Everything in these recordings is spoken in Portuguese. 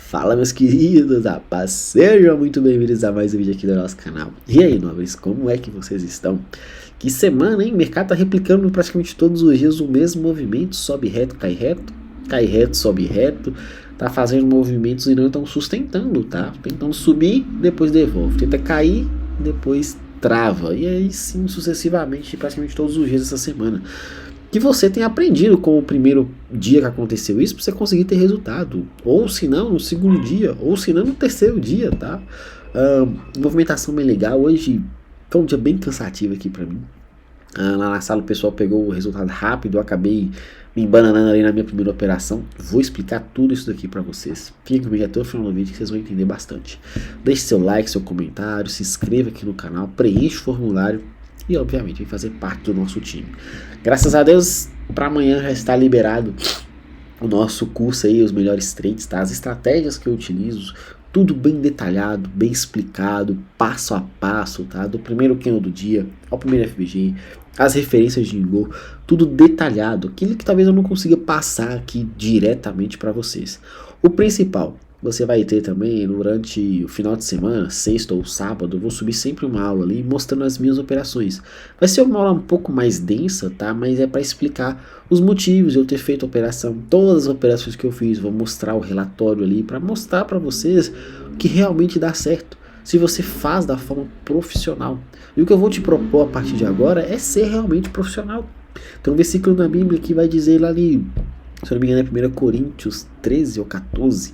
Fala meus queridos, rapaz, sejam muito bem-vindos a mais um vídeo aqui do nosso canal. E aí, nobres, como é que vocês estão? Que semana, hein? O mercado tá replicando praticamente todos os dias o mesmo movimento, sobe reto, cai reto, sobe reto, tá fazendo movimentos e não estão sustentando, tá? Tentando subir, depois devolve, tenta cair, depois trava, e aí sim, sucessivamente, praticamente todos os dias essa semana. Que você tenha aprendido com o primeiro dia que aconteceu isso para você conseguir ter resultado, ou se não no segundo dia, ou se não no terceiro dia, tá? Movimentação bem legal. Hoje foi um dia bem cansativo aqui para mim. Lá na sala o pessoal pegou o resultado rápido, eu acabei me embananando ali na minha primeira operação. Vou explicar tudo isso daqui para vocês. Fiquem comigo até o final do vídeo que vocês vão entender bastante. Deixe seu like, seu comentário, se inscreva aqui no canal, preencha o formulário e obviamente vem fazer parte do nosso time. Graças a Deus, para amanhã já está liberado o nosso curso aí, os melhores trades, tá? As estratégias que eu utilizo, tudo bem detalhado, bem explicado, passo a passo, tá? Do primeiro candle do dia ao primeiro FBG, as referências de Ingol, tudo detalhado, aquilo que talvez eu não consiga passar aqui diretamente para vocês. O principal, você vai ter também durante o final de semana, sexta ou sábado, eu vou subir sempre uma aula ali mostrando as minhas operações. Vai ser uma aula um pouco mais densa, tá? Mas é para explicar os motivos de eu ter feito a operação, todas as operações que eu fiz, vou mostrar o relatório ali para mostrar para vocês que realmente dá certo, se você faz da forma profissional. E o que eu vou te propor a partir de agora é ser realmente profissional. Tem um versículo na Bíblia que vai dizer lá ali, se eu não me engano é 1 Coríntios 13 ou 14,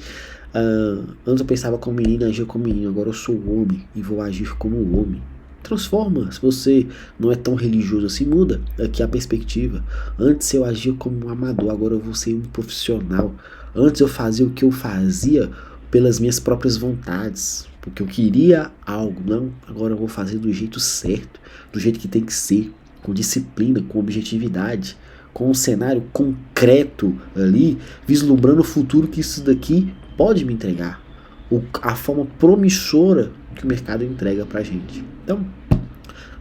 antes eu pensava como menino, agia como menino, agora eu sou homem e vou agir como homem. Transforma, se você não é tão religioso assim, muda aqui a perspectiva. Antes eu agia como um amador, agora eu vou ser um profissional. Antes eu fazia o que eu fazia pelas minhas próprias vontades, porque eu queria algo, não, agora eu vou fazer do jeito certo, do jeito que tem que ser, com disciplina, com objetividade, com um cenário concreto ali, vislumbrando o futuro que isso daqui pode me entregar, a forma promissora que o mercado entrega pra gente. Então,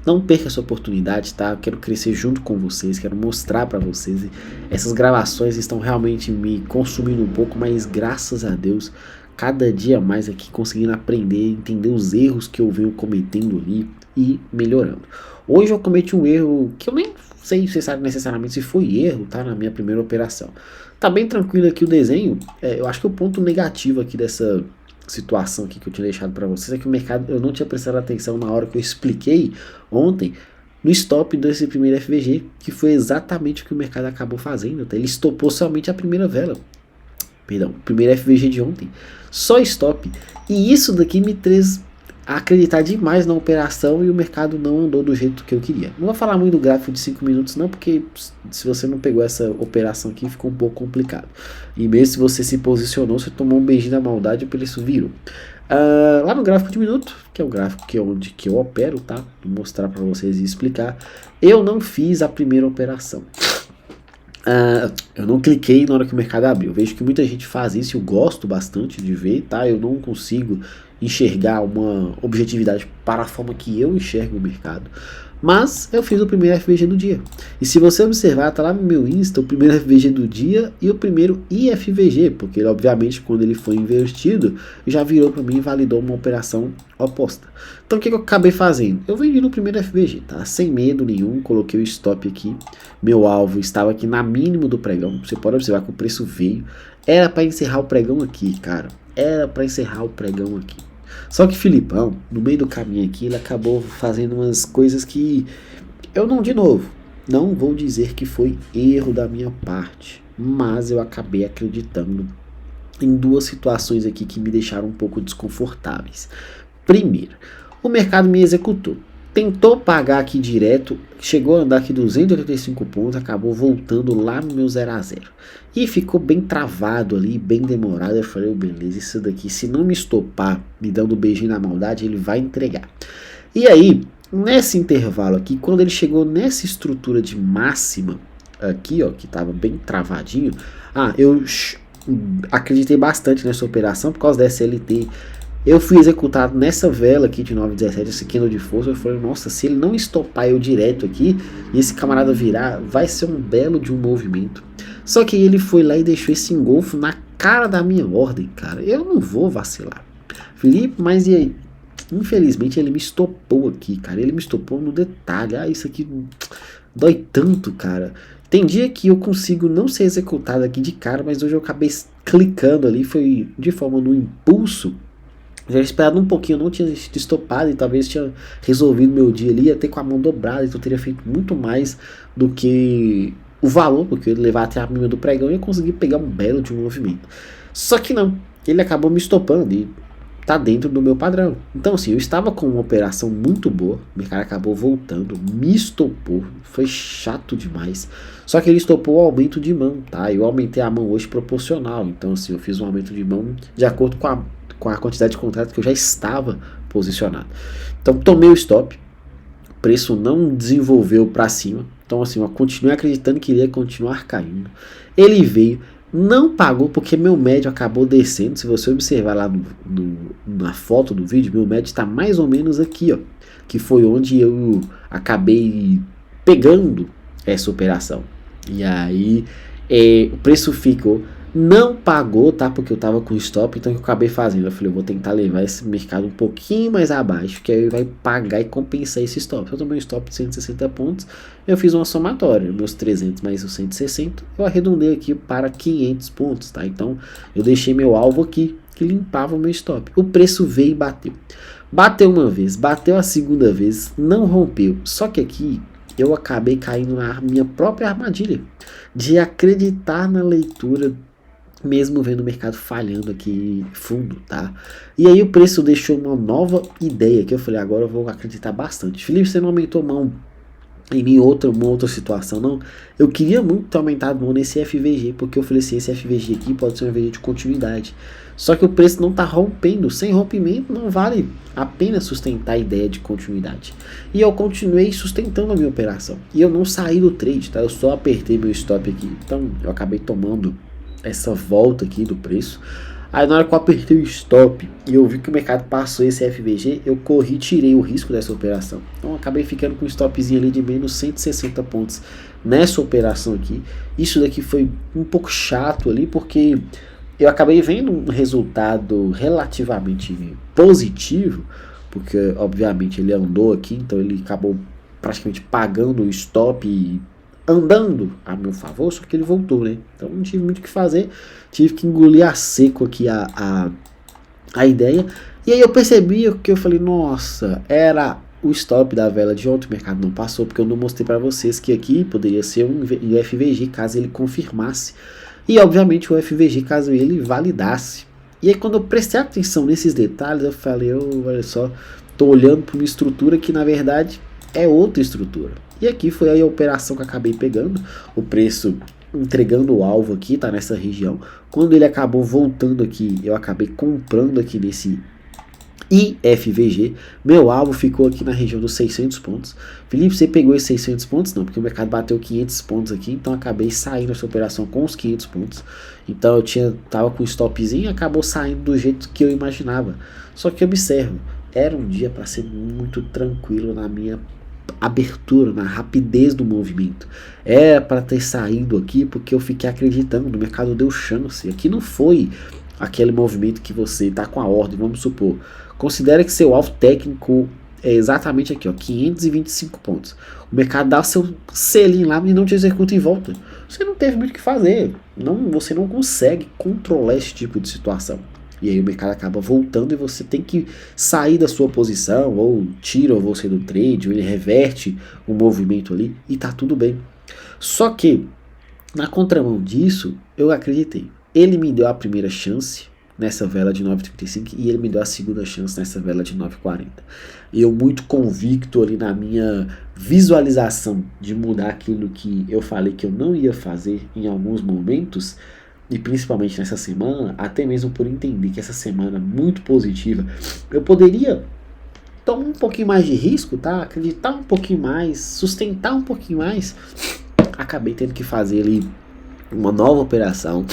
não perca essa oportunidade, tá? Eu quero crescer junto com vocês, quero mostrar pra vocês. Essas gravações estão realmente me consumindo um pouco, mas graças a Deus, cada dia mais aqui conseguindo aprender, entender os erros que eu venho cometendo ali e melhorando. Hoje eu cometi um erro que eu nem sei se você sabe necessariamente se foi erro, tá? Na minha primeira operação. Tá bem tranquilo aqui o desenho. Eu acho que o ponto negativo aqui dessa situação aqui que eu tinha deixado para vocês é que o mercado, eu não tinha prestado atenção na hora que eu expliquei ontem no stop desse primeiro FVG, que foi exatamente o que o mercado acabou fazendo, tá? Ele estopou somente a primeira vela. Perdão, primeiro FVG de ontem. Só stop. E isso daqui me fez acreditar demais na operação e o mercado não andou do jeito que eu queria. Não vou falar muito do gráfico de 5 minutos não, porque se você não pegou essa operação aqui ficou um pouco complicado. E mesmo se você se posicionou, você tomou um beijinho da maldade e o preço virou. Lá no gráfico de minuto, que é o gráfico que eu opero, tá? Vou mostrar para vocês e explicar. Eu não fiz a primeira operação. Eu não cliquei na hora que o mercado abriu. Eu vejo que muita gente faz isso, eu gosto bastante de ver, tá? Eu não consigo enxergar uma objetividade para a forma que eu enxergo o mercado. Mas eu fiz o primeiro FVG do dia. E se você observar, tá lá no meu Insta o primeiro FVG do dia e o primeiro IFVG, porque ele, obviamente quando ele foi invertido, já virou para mim e validou uma operação oposta. Então o que eu acabei fazendo? Eu vendi no primeiro FVG, tá? Sem medo nenhum, coloquei o stop aqui. Meu alvo estava aqui na mínimo do pregão. Você pode observar que o preço veio. Era para encerrar o pregão aqui, cara. Era para encerrar o pregão aqui. Só que Filipão, no meio do caminho aqui, ele acabou fazendo umas coisas que eu não, de novo, não vou dizer que foi erro da minha parte, mas eu acabei acreditando em duas situações aqui que me deixaram um pouco desconfortáveis. Primeiro, o mercado me executou. Tentou pagar aqui direto, chegou a andar aqui 285 pontos, acabou voltando lá no meu 0 a 0. E ficou bem travado ali, bem demorado. Eu falei, beleza, isso daqui, se não me estopar, me dando um beijinho na maldade, ele vai entregar. E aí, nesse intervalo aqui, quando ele chegou nessa estrutura de máxima, aqui ó, que tava bem travadinho, eu acreditei bastante nessa operação por causa da SLT. Eu fui executado nessa vela aqui de 9,17, esse candle de força. Eu falei, nossa, se ele não estopar eu direto aqui e esse camarada virar, vai ser um belo de um movimento. Só que ele foi lá e deixou esse engolfo na cara da minha ordem, cara. Eu não vou vacilar. Felipe, mas e aí? Infelizmente ele me estopou aqui, cara. Ele me estopou no detalhe. Ah, isso aqui dói tanto, cara. Tem dia que eu consigo não ser executado aqui de cara, mas hoje eu acabei clicando ali, foi de forma no impulso. Já tinha esperado um pouquinho, eu não tinha estopado e talvez tinha resolvido meu dia ali, até com a mão dobrada, então eu teria feito muito mais do que o valor, porque eu ia levar até a mínima do pregão e ia conseguir pegar um belo de um movimento. Só que não, ele acabou me estopando e tá dentro do meu padrão. Então assim, eu estava com uma operação muito boa, o mercado acabou voltando, me estopou, foi chato demais. Só que ele estopou o aumento de mão, tá? Eu aumentei a mão hoje proporcional, então assim, eu fiz um aumento de mão de acordo com a quantidade de contrato que eu já estava posicionado. Então tomei o stop, o preço não desenvolveu para cima, então assim, eu continuei acreditando que iria continuar caindo. Ele veio, não pagou porque meu médio acabou descendo. Se você observar lá na foto do vídeo, meu médio está mais ou menos aqui, ó, que foi onde eu acabei pegando essa operação. E aí o preço ficou, não pagou, tá? Porque eu tava com stop, então o que eu acabei fazendo? Eu falei, eu vou tentar levar esse mercado um pouquinho mais abaixo, que aí vai pagar e compensar esse stop. Eu tomei um stop de 160 pontos, eu fiz uma somatória, meus 300 mais os 160, eu arredondei aqui para 500 pontos, tá? Então eu deixei meu alvo aqui, que limpava o meu stop. O preço veio e bateu. Bateu uma vez, bateu a segunda vez, não rompeu. Só que aqui eu acabei caindo na minha própria armadilha de acreditar na leitura, mesmo vendo o mercado falhando aqui fundo, tá? E aí o preço deixou uma nova ideia que eu falei, agora eu vou acreditar bastante. Felipe, você não aumentou mão em mim uma outra situação, não? Eu queria muito ter aumentado mão nesse FVG, porque eu falei assim, esse FVG aqui pode ser um FVG de continuidade. Só que o preço não está rompendo, sem rompimento não vale a pena sustentar a ideia de continuidade. E eu continuei sustentando a minha operação. E eu não saí do trade, tá? Eu só apertei meu stop aqui. Então eu acabei tomando essa volta aqui do preço. Aí na hora que eu apertei o stop e eu vi que o mercado passou esse FVG, eu corri e tirei o risco dessa operação. Então eu acabei ficando com um stopzinho ali de menos 160 pontos nessa operação aqui. Isso daqui foi um pouco chato ali, porque eu acabei vendo um resultado relativamente positivo, porque obviamente ele andou aqui, então ele acabou praticamente pagando o stop e andando a meu favor, só que ele voltou, né? Então não tive muito o que fazer, tive que engolir a seco aqui a ideia. E aí eu percebi que eu falei, nossa, era o stop da vela de ontem, o mercado não passou, porque eu não mostrei para vocês que aqui poderia ser um FVG caso ele confirmasse. E obviamente o FVG caso ele validasse. E aí quando eu prestei atenção nesses detalhes, eu falei, olha só, tô olhando para uma estrutura que na verdade é outra estrutura. E aqui foi aí a operação que eu acabei pegando, o preço entregando o alvo aqui, tá nessa região. Quando ele acabou voltando aqui, eu acabei comprando aqui nesse IFVG, meu alvo ficou aqui na região dos 600 pontos. Felipe, você pegou esses 600 pontos? Não, porque o mercado bateu 500 pontos aqui, então acabei saindo dessa operação com os 500 pontos. Então eu tava com um stopzinho e acabou saindo do jeito que eu imaginava. Só que observa, era um dia para ser muito tranquilo na minha abertura, na rapidez do movimento. Era para ter saído aqui porque eu fiquei acreditando, o mercado deu chance. Aqui não foi aquele movimento que você está com a ordem, vamos supor. Considere que seu alvo técnico é exatamente aqui, ó, 525 pontos. O mercado dá seu selinho lá e não te executa em volta. Você não teve muito o que fazer. Você não consegue controlar esse tipo de situação. E aí o mercado acaba voltando e você tem que sair da sua posição, ou tira você do trade, ou ele reverte o movimento ali e tá tudo bem. Só que, na contramão disso, eu acreditei. Ele me deu a primeira chance nessa vela de 9,35 e ele me deu a segunda chance nessa vela de 9,40. E eu muito convicto ali na minha visualização de mudar aquilo que eu falei que eu não ia fazer em alguns momentos, e principalmente nessa semana, até mesmo por entender que essa semana é muito positiva, eu poderia tomar um pouquinho mais de risco, tá? Acreditar um pouquinho mais, sustentar um pouquinho mais. Acabei tendo que fazer ali uma nova operação,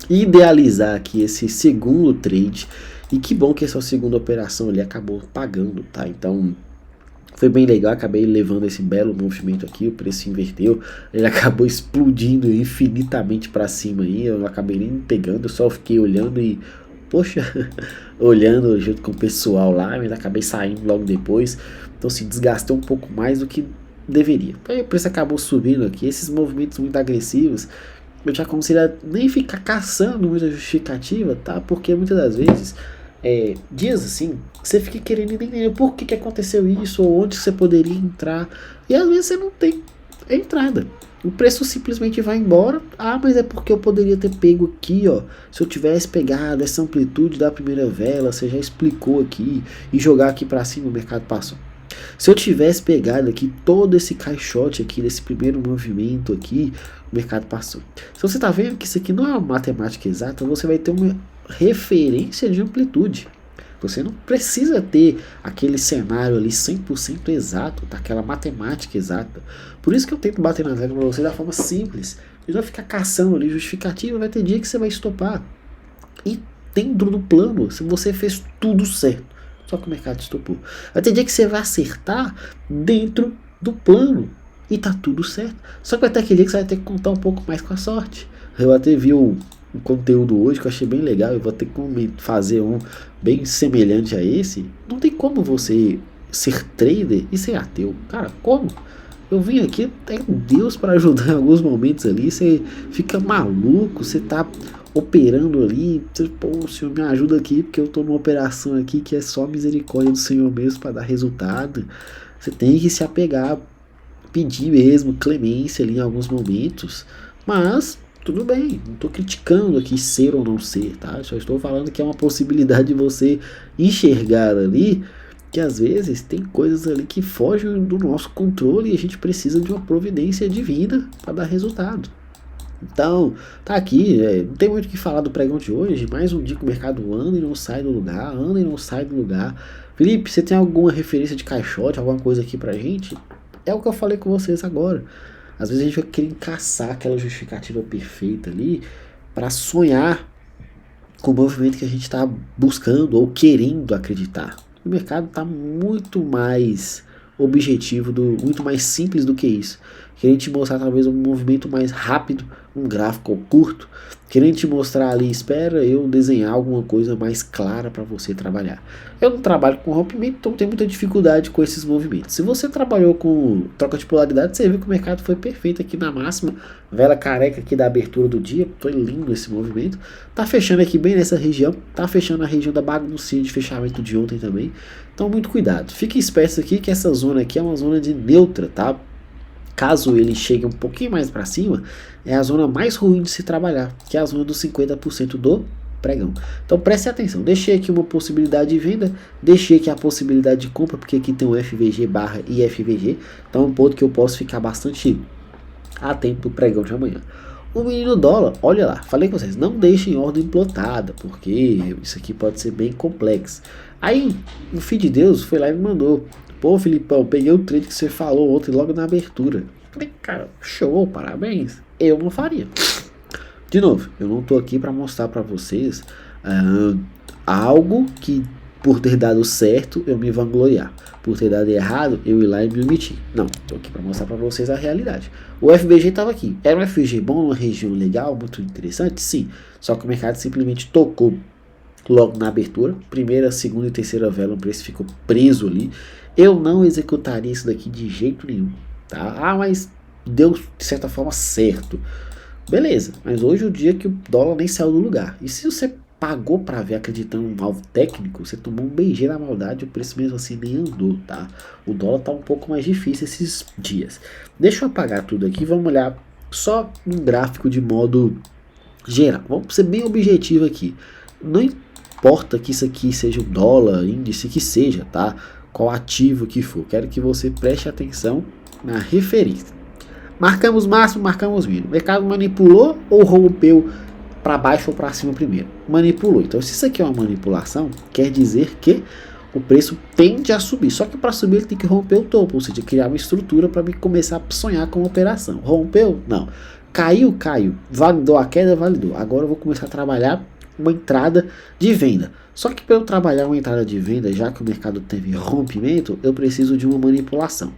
idealizar aqui esse segundo trade, e que bom que essa segunda operação ali acabou pagando, tá? Então Foi bem legal, acabei levando esse belo movimento aqui, o preço inverteu, ele acabou explodindo infinitamente para cima aí, eu não acabei nem pegando, eu só fiquei olhando e, poxa, olhando junto com o pessoal lá, mas acabei saindo logo depois, então se desgastou um pouco mais do que deveria. Aí o preço acabou subindo aqui, esses movimentos muito agressivos, eu te aconselho a nem ficar caçando muita justificativa, tá? Porque muitas das vezes, dias assim, você fica querendo entender por que aconteceu isso, ou onde você poderia entrar, e às vezes você não tem entrada. O preço simplesmente vai embora. Ah, mas é porque eu poderia ter pego aqui, ó. Se eu tivesse pegado essa amplitude da primeira vela, você já explicou aqui, e jogar aqui para cima, o mercado passou. Se eu tivesse pegado aqui todo esse caixote aqui, desse primeiro movimento aqui, o mercado passou. Se você está vendo que isso aqui não é uma matemática exata, você vai ter uma referência de amplitude. Você não precisa ter aquele cenário ali 100% exato, tá? Aquela matemática exata. Por isso que eu tento bater na tecla para você da forma simples. E não ficar caçando ali justificativa, vai ter dia que você vai estopar. E dentro do plano, se você fez tudo certo, só que o mercado estopou. Vai ter dia que você vai acertar dentro do plano e tá tudo certo. Só que vai ter aquele dia que você vai ter que contar um pouco mais com a sorte. Eu até vi um conteúdo hoje que eu achei bem legal. Eu vou ter que fazer um bem semelhante a esse. Não tem como você ser trader e ser ateu. Cara, como? Eu vim aqui, é Deus para ajudar em alguns momentos ali. Você fica maluco, você tá operando ali, pô, o Senhor me ajuda aqui, porque eu tô numa operação aqui que é só misericórdia do Senhor mesmo para dar resultado. Você tem que se apegar, pedir mesmo clemência ali em alguns momentos, mas tudo bem, não tô criticando aqui ser ou não ser, tá? Só estou falando que é uma possibilidade de você enxergar ali, que às vezes tem coisas ali que fogem do nosso controle e a gente precisa de uma providência divina para dar resultado. Então, tá aqui, não tem muito o que falar do pregão de hoje, mais um dia que o mercado anda e não sai do lugar, anda e não sai do lugar. Felipe, você tem alguma referência de caixote, alguma coisa aqui pra gente? É o que eu falei com vocês agora. Às vezes a gente vai querer caçar aquela justificativa perfeita ali para sonhar com o movimento que a gente está buscando ou querendo acreditar. O mercado está muito mais objetivo, muito mais simples do que isso. Querendo te mostrar talvez um movimento mais rápido, um gráfico curto, querendo te mostrar ali, espera eu desenhar alguma coisa mais clara para você trabalhar. Eu não trabalho com rompimento, então tenho muita dificuldade com esses movimentos. Se você trabalhou com troca de polaridade, você viu que o mercado foi perfeito aqui na máxima, vela careca aqui da abertura do dia, foi lindo esse movimento. Tá fechando aqui bem nessa região, tá fechando a região da baguncinha de fechamento de ontem também. Então muito cuidado, fique esperto aqui que essa zona aqui é uma zona de neutra, tá? Caso ele chegue um pouquinho mais para cima, é a zona mais ruim de se trabalhar, que é a zona dos 50% do pregão. Então preste atenção, deixei aqui uma possibilidade de venda, deixei aqui a possibilidade de compra, porque aqui tem o FVG barra IFVG, então é um ponto que eu posso ficar bastante atento do pregão de amanhã. O menino dólar, olha lá, falei com vocês, não deixem ordem plotada, porque isso aqui pode ser bem complexo. Aí, o filho de Deus foi lá e me mandou: pô, Filipão, peguei o trade que você falou ontem logo na abertura. Falei, cara, show, parabéns. Eu não faria. De novo, eu não tô aqui para mostrar para vocês algo que por ter dado certo eu me vangloriar. Por ter dado errado eu ir lá e me omitir. Não, tô aqui para mostrar para vocês a realidade. O FBG estava aqui. Era um FBG bom, uma região legal, muito interessante? Sim. Só que o mercado simplesmente tocou logo na abertura. Primeira, segunda e terceira vela, o preço ficou preso ali. Eu não executaria isso daqui de jeito nenhum, tá? Ah, mas deu de certa forma certo. Beleza, mas hoje é o dia que o dólar nem saiu do lugar. E se você pagou para ver acreditando em um alvo técnico, você tomou um beijeiro na maldade, o preço mesmo assim nem andou, tá? O dólar tá um pouco mais difícil esses dias. Deixa eu apagar tudo aqui, vamos olhar só um gráfico de modo geral. Vamos ser bem objetivo aqui. Não importa que isso aqui seja o dólar, índice que seja, tá? Qual ativo que for. Quero que você preste atenção na referência. Marcamos máximo, marcamos mínimo. O mercado manipulou ou rompeu para baixo ou para cima primeiro? Manipulou. Então, se isso aqui é uma manipulação, quer dizer que o preço tende a subir. Só que para subir ele tem que romper o topo, ou seja, criar uma estrutura para começar a sonhar com a operação. Rompeu? Não. Caiu? Caiu. Validou a queda? Validou. Agora eu vou começar a trabalhar uma entrada de venda. Só que para eu trabalhar uma entrada de venda, já que o mercado teve rompimento, eu preciso de uma manipulação.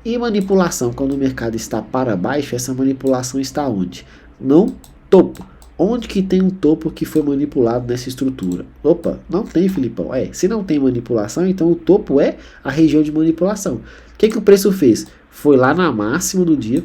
E manipulação, quando o mercado está para baixo, essa manipulação está onde? No topo. Onde que tem um topo que foi manipulado nessa estrutura? Opa, não tem, Filipão. Se não tem manipulação, então o topo é a região de manipulação. O que o preço fez? Foi lá na máxima do dia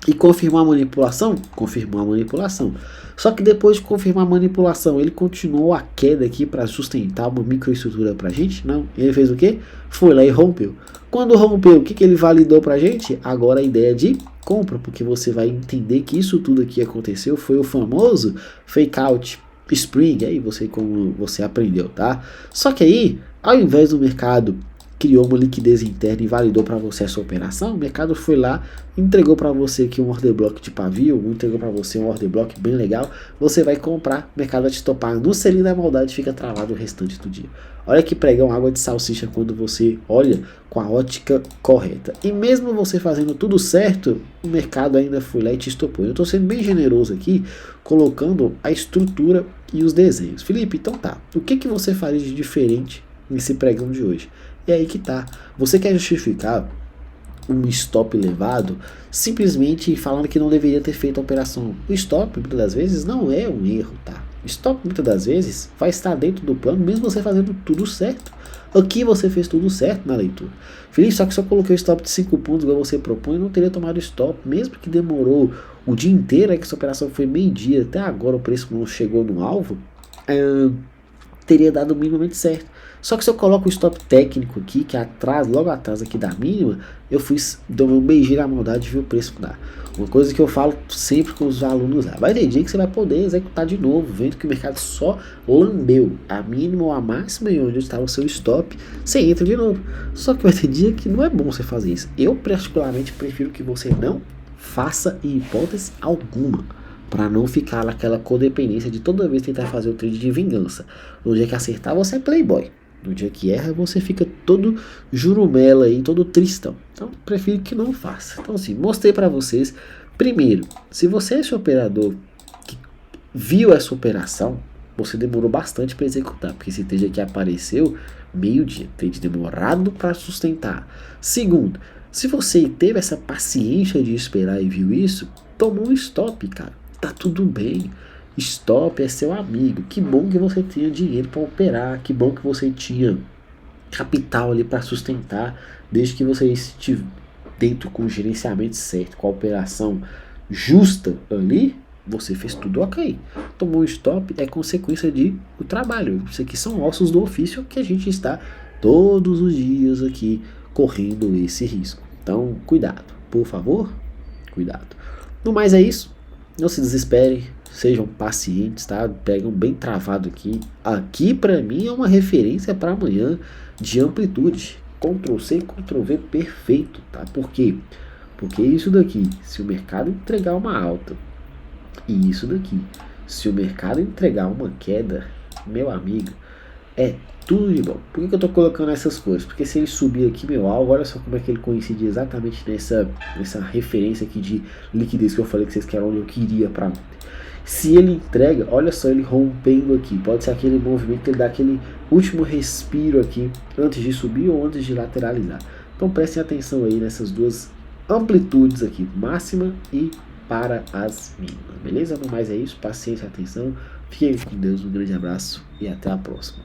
e confirmou a manipulação? Confirmou a manipulação. Só que depois de confirmar a manipulação, ele continuou a queda aqui para sustentar uma microestrutura para a gente? Não. Ele fez o quê? Foi lá e rompeu. Quando rompeu, o que ele validou para a gente? Agora a ideia de compra, porque você vai entender que isso tudo aqui aconteceu foi o famoso fake out spring, aí como você aprendeu, tá? Só que aí, ao invés do mercado criou uma liquidez interna e validou para você essa operação, o mercado foi lá, entregou para você aqui um order block de pavio, entregou para você um order block bem legal, você vai comprar, o mercado vai te topar no selinho da maldade e fica travado o restante do dia. Olha que pregão, água de salsicha quando você olha com a ótica correta. E mesmo você fazendo tudo certo, o mercado ainda foi lá e te estopou. Eu estou sendo bem generoso aqui, colocando a estrutura e os desenhos. Felipe, então tá, o que você faria de diferente nesse pregão de hoje? E aí que tá, você quer justificar um stop elevado simplesmente falando que não deveria ter feito a operação. O stop, muitas das vezes, não é um erro, tá? O stop, muitas das vezes, vai estar dentro do plano, mesmo você fazendo tudo certo. Aqui você fez tudo certo na leitura. Felipe, só que se eu coloquei o stop de 5 pontos, igual você propõe, eu não teria tomado stop, mesmo que demorou o dia inteiro, que essa operação foi meio-dia, até agora o preço não chegou no alvo, teria dado minimamente certo. Só que se eu coloco o stop técnico aqui, que é atrás, logo atrás aqui da mínima, eu dou um beijinho na maldade e vi o preço que dá. Uma coisa que eu falo sempre com os alunos lá, vai ter dia que você vai poder executar de novo, vendo que o mercado só lambeu a mínima ou a máxima e onde estava o seu stop, você entra de novo. Só que vai ter dia que não é bom você fazer isso. Eu particularmente prefiro que você não faça em hipótese alguma, para não ficar naquela codependência de toda vez tentar fazer o trade de vingança. No dia que acertar, você é playboy. No dia que erra, você fica todo jurumela aí, todo tristão. Então, prefiro que não faça. Então, assim, mostrei para vocês. Primeiro, se você é esse operador que viu essa operação, você demorou bastante para executar, porque esse trade aqui apareceu meio-dia. Trade demorado para sustentar. Segundo, se você teve essa paciência de esperar e viu isso, tomou um stop, cara. Tá tudo bem. Stop é seu amigo. Que bom que você tinha dinheiro para operar. Que bom que você tinha capital ali para sustentar. Desde que você estivesse dentro com o gerenciamento certo, com a operação justa ali, você fez tudo ok. Tomou um stop é consequência de o trabalho. Isso aqui são ossos do ofício que a gente está todos os dias aqui correndo esse risco. Então, cuidado. Por favor, cuidado. No mais é isso. Não se desesperem. Sejam pacientes, tá? Pegam bem travado aqui. Aqui para mim é uma referência para amanhã de amplitude. Ctrl C, Ctrl V perfeito, tá? Por quê? Porque isso daqui, se o mercado entregar uma alta, e isso daqui, se o mercado entregar uma queda, meu amigo, é tudo de bom. Por que eu tô colocando essas coisas? Porque se ele subir aqui, meu alvo, olha só como é que ele coincide exatamente nessa referência aqui de liquidez que eu falei que vocês querem onde eu queria para ontem. Se ele entrega, olha só ele rompendo aqui, pode ser aquele movimento que ele dá aquele último respiro aqui antes de subir ou antes de lateralizar. Então prestem atenção aí nessas duas amplitudes aqui, máxima e para as mínimas, beleza? No mais é isso, paciência e atenção, fiquem com Deus, um grande abraço e até a próxima.